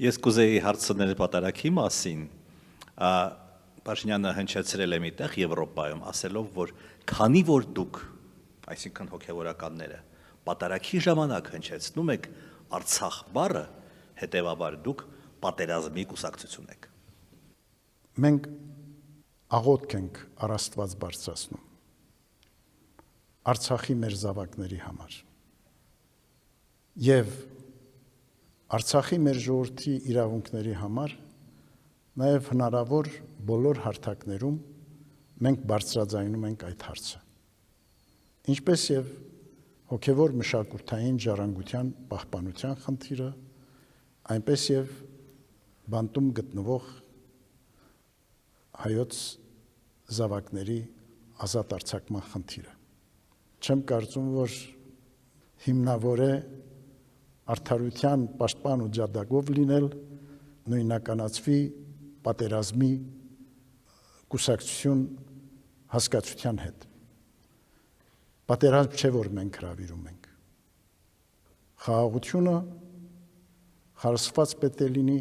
Ես կուզեի հարցնել պատարագի մասին, Փաշինյանը հնչեցրել է միտեղ Եվրոպայում, ասելով, որ քանի որ դուք, այսինքն հոգևորականները, պատարագի ժամանակ հնչեցնում եք Արցախ բառը, հետևաբար դուք պատերազմի կուսակցություն եք։ Մենք աղոթք ենք առ Աստված բարձրացնում Արցախի մեր զավակների համար եւ Արցախի մեր ժողովրդի իրավունքների համար նաև հնարավոր բոլոր հարթակներում մենք բարձրաձայնում ենք այդ հարցը։ Ինչպես եւ հոգևոր մշակութային ժառանգության պահպանության խնդիրը, այնպես եւ բանտում գտնվող հայոց զավակների ազատ արձակման խնդիրը։ Չեմ կարծում, որ հիմնավոր է արդարության պաշտպան ու ջատագով լինել, նույնականացվի պատերազմի կուսակցություն հասկացության հետ։ Պատերազմ չէ, որ մենք հրավիրում ենք։ Խաղաղությունը խարսխված պետք է լինի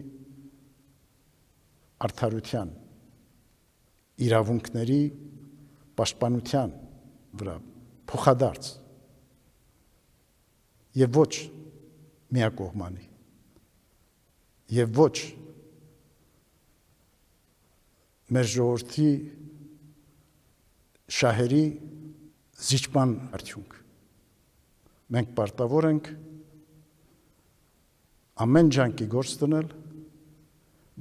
արդարության, իրավունքների պաշտպանության վրա, փոխադարձ եւ ոչ միակողմանի եւ ոչ մեր ժողովրդի շահերի զիջման արդյունք։ Մենք պարտավոր ենք ամեն ջանքի գործ դնել,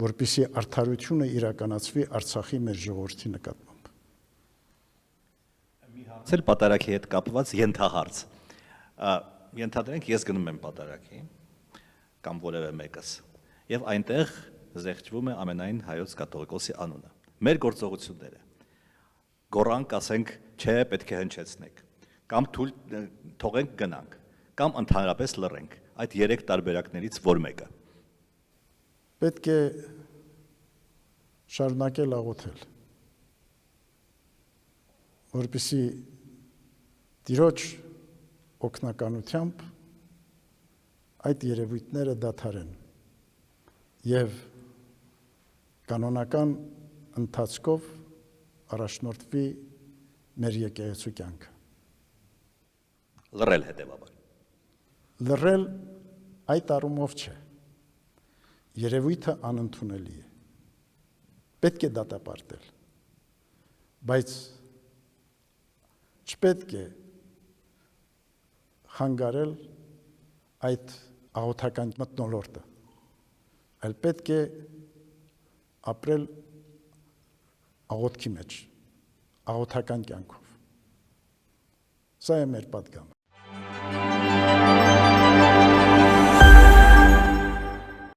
որպեսզի արդարությունը իրականացվի Արցախի մեր ժողովրդի նկատմամբ։ Մի հարց էլ պատարագի հետ կապված ենթահարց։ Ենթադրենք ես գնում եմ պատարագի կամ որևէ մեկս եւ այնտեղ զեղչվում է ամենայն հայոց կաթողիկոսի անունը։ Մեր գործողությունները գորանք, ասենք, չէ, պետք է հնչեցնենք, կամ թողենք գնանք, կամ ընդհանրապես լռենք։ Այդ երեք տարբերակներից որ մեկը։ Պետք է շարունակել աղոթել, որպեսզի Տիրոջ օգնականությամբ այդ երևույթները դադարեն եւ կանոնական ընթացքով առաջնորդվի մեր եկեղեցու կյանքը։ Լռել հետևաբար։ Լռել այդ առումով չէ։ Երևույթը անընդունելի է։ Պետք է դատապարտել։ Բայց չպետք է խանգարել այդ աղոթական մթնոլորտը, այլ պետք է ապրել աղոթքի մեջ, աղոթական կյանքով։ Սա է մեր պատգամը։